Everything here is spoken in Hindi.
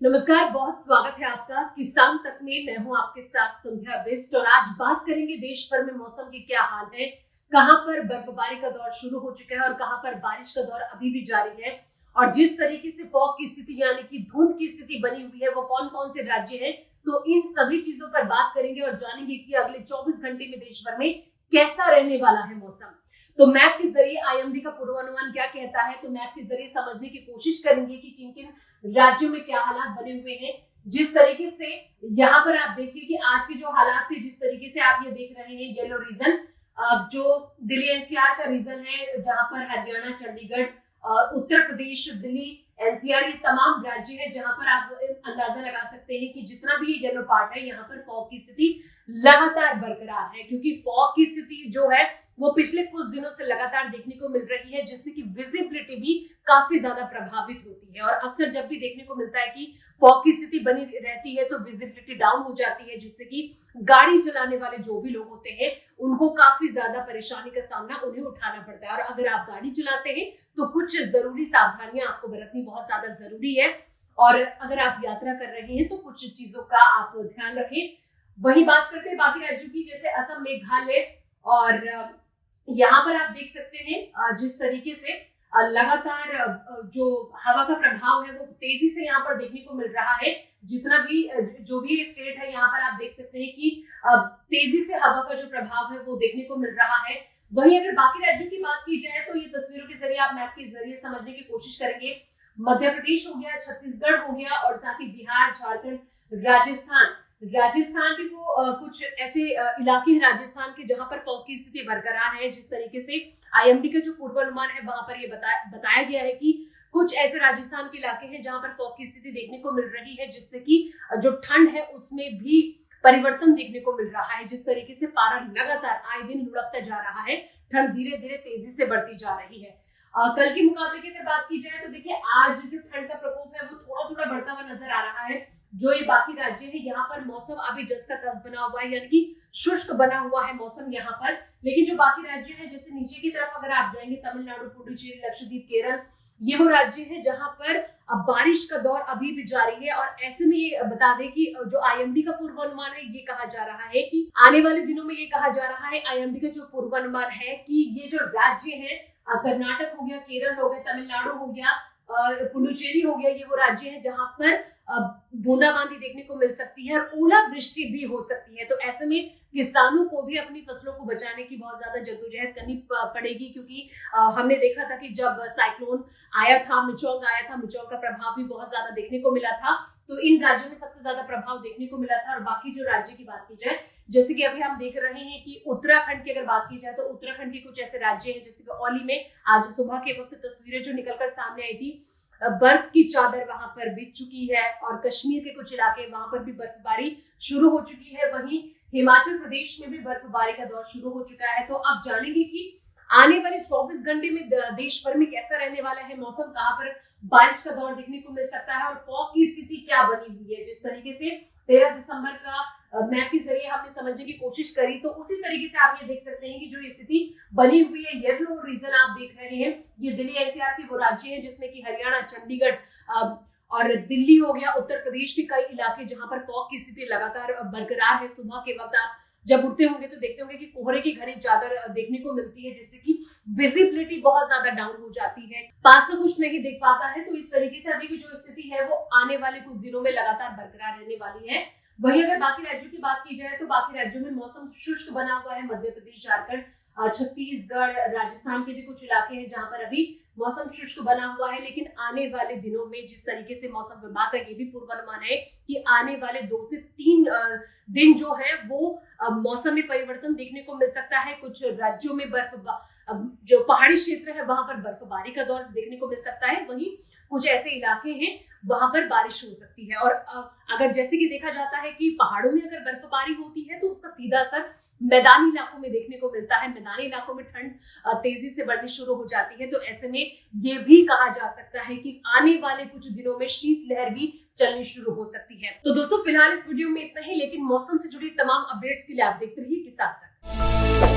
नमस्कार, बहुत स्वागत है आपका किसान तक में। मैं हूं आपके साथ संध्या बेस्ट और आज बात करेंगे देश भर में मौसम के क्या हाल है, कहां पर बर्फबारी का दौर शुरू हो चुका है और कहां पर बारिश का दौर अभी भी जारी है। और जिस तरीके से फॉग की स्थिति यानी कि धुंध की स्थिति बनी हुई है वो कौन कौन से राज्य हैं, तो इन सभी चीजों पर बात करेंगे और जानेंगे कि अगले 24 घंटे में देश भर में कैसा रहने वाला है मौसम। तो मैप के जरिए आईएमडी का पूर्वानुमान क्या कहता है, तो मैप के जरिए समझने की कोशिश करेंगे कि किन किन राज्यों में क्या हालात बने हुए हैं। जिस तरीके से यहाँ पर आप देखिए कि आज के जो हालात थे, जिस तरीके से आप ये देख रहे हैं येलो रीजन, जो दिल्ली एनसीआर का रीजन है, जहां पर हरियाणा, चंडीगढ़, उत्तर प्रदेश, दिल्ली एनसीआर, ये तमाम राज्य है जहां पर आप अंदाजा लगा सकते हैं कि जितना भी येलो पार्ट है यहाँ पर फॉग की स्थिति लगातार बरकरार है, क्योंकि फॉग की स्थिति जो है वो पिछले कुछ दिनों से लगातार देखने को मिल रही है, जिससे कि विजिबिलिटी भी काफी ज्यादा प्रभावित होती है। और अक्सर जब भी देखने को मिलता है कि फॉग की स्थिति बनी रहती है तो विजिबिलिटी डाउन हो जाती है, जिससे कि गाड़ी चलाने वाले जो भी लोग होते हैं उनको काफी ज्यादा परेशानी का सामना उन्हें उठाना पड़ता है। और अगर आप गाड़ी चलाते हैं तो कुछ जरूरी सावधानियां आपको बरतनी बहुत ज्यादा जरूरी है। और अगर आप यात्रा कर रहे हैं तो कुछ चीजों का आप ध्यान रखें। वही बात करते हैं बाकी राज्यों की, जैसे असम, मेघालय, और यहाँ पर आप देख सकते हैं जिस तरीके से लगातार जो हवा का प्रभाव है वो तेजी से यहाँ पर देखने को मिल रहा है। जितना भी जो भी स्टेट है यहाँ पर आप देख सकते हैं कि तेजी से हवा का जो प्रभाव है वो देखने को मिल रहा है। वहीं अगर बाकी राज्यों की बात की जाए तो ये तस्वीरों के जरिए, आप मैप के जरिए समझने की कोशिश करेंगे। मध्य प्रदेश हो गया, छत्तीसगढ़ हो गया, और साथ ही बिहार, झारखंड, राजस्थान भी को कुछ ऐसे इलाके हैं राजस्थान के जहां पर फॉग की स्थिति बरकरार है। जिस तरीके से आईएमडी का जो पूर्वानुमान है वहां पर ये बताया गया है कि कुछ ऐसे राजस्थान के इलाके हैं जहां पर फॉग की स्थिति देखने को मिल रही है, जिससे कि जो ठंड है उसमें भी परिवर्तन देखने को मिल रहा है। जिस तरीके से पारा लगातार आए दिन लुढ़कता जा रहा है, ठंड धीरे धीरे तेजी से बढ़ती जा रही है। कल के मुकाबले की अगर बात की जाए तो देखिए आज जो ठंड का प्रकोप है वो थोड़ा थोड़ा बढ़ता हुआ नजर आ रहा है। जो ये बाकी राज्य है यहाँ पर मौसम अभी जस का तस बना हुआ है, यानी कि शुष्क बना हुआ है मौसम यहाँ पर। लेकिन जो बाकी राज्य है, जैसे नीचे की तरफ अगर आप जाएंगे, तमिलनाडु, पुडुचेरी, लक्षद्वीप, केरल, ये वो राज्य है जहां पर अब बारिश का दौर अभी भी जारी है। और ऐसे में ये बता दें कि जो आईएमडी का पूर्वानुमान है, ये कहा जा रहा है कि आने वाले दिनों में, ये कहा जा रहा है आईएमडी का जो पूर्वानुमान है कि ये जो राज्य है, कर्नाटक हो गया, केरल हो गया, तमिलनाडु हो गया, पुडुचेरी हो गया, ये वो राज्य है जहां पर बूंदाबांदी देखने को मिल सकती है और ओलावृष्टि भी हो सकती है। तो ऐसे में किसानों को भी अपनी फसलों को बचाने की बहुत ज्यादा जद्दोजहद करनी पड़ेगी, क्योंकि हमने देखा था कि जब साइक्लोन आया था, मिचोंग का प्रभाव भी बहुत ज्यादा देखने को मिला था। तो इन राज्यों में सबसे ज्यादा प्रभाव देखने को मिला था। और बाकी जो राज्य की बात की जाए, जैसे कि अभी हम देख रहे हैं कि उत्तराखंड की अगर बात की जाए तो उत्तराखंड के कुछ ऐसे राज्य हैं, जैसे कि औली में आज सुबह के वक्त तस्वीरें जो निकलकर सामने आई थी, बर्फ की चादर वहां पर बिछ चुकी है। और कश्मीर के कुछ इलाके, वहां पर भी बर्फबारी शुरू हो चुकी है। वहीं हिमाचल प्रदेश में भी बर्फबारी का दौर शुरू हो चुका है। तो अब जानेंगे कि आने वाले 24 घंटे में देश भर में कैसा रहने वाला है मौसम, कहां पर बारिश का दौर देखने को मिल सकता है और फॉग की स्थिति क्या बनी हुई है। जिस तरीके से 13 दिसंबर का मैप के जरिए हमने समझने की कोशिश करी, तो उसी तरीके से आप ये देख सकते हैं कि जो स्थिति बनी हुई है, येलो रीजन आप देख रहे हैं, ये दिल्ली एनसीआर के वो राज्य हैं जिसमें कि हरियाणा, चंडीगढ़ और दिल्ली हो गया, उत्तर प्रदेश के कई इलाके जहां पर फॉग की स्थिति लगातार बरकरार है। सुबह के वक्त आप जब उठते होंगे तो देखते होंगे कि कोहरे की घनी चादर देखने को मिलती है, जिससे कि विजिबिलिटी बहुत ज्यादा डाउन हो जाती है, पास में कुछ नहीं देख पाता है। तो इस तरीके से अभी भी जो स्थिति है वो आने वाले कुछ दिनों में लगातार बरकरार रहने वाली है। वहीं अगर बाकी राज्यों की बात की जाए तो बाकी राज्यों में मौसम शुष्क बना हुआ है। मध्य प्रदेश, झारखंड, छत्तीसगढ़, राजस्थान के भी कुछ इलाके हैं जहां पर अभी मौसम शुष्क बना हुआ है। लेकिन आने वाले दिनों में, जिस तरीके से मौसम विभाग का ये भी पूर्वानुमान है कि आने वाले 2 से 3 दिन जो है वो मौसम में परिवर्तन देखने को मिल सकता है। कुछ राज्यों में जो पहाड़ी क्षेत्र है वहां पर बर्फबारी का दौर देखने को मिल सकता है। वहीं कुछ ऐसे इलाके हैं वहां पर बारिश हो सकती है। और अगर जैसे कि देखा जाता है कि पहाड़ों में अगर बर्फबारी होती है तो उसका सीधा असर मैदानी इलाकों में देखने को मिलता है। मैदानी इलाकों में ठंड तेजी से बढ़नी शुरू हो जाती है। तो ऐसे में ये भी कहा जा सकता है कि आने वाले कुछ दिनों में शीतलहर भी चलनी शुरू हो सकती है। तो दोस्तों फिलहाल इस वीडियो में इतना ही, लेकिन मौसम से जुड़ी तमाम अपडेट्स के लिए आप देखते रहिए किसान तक।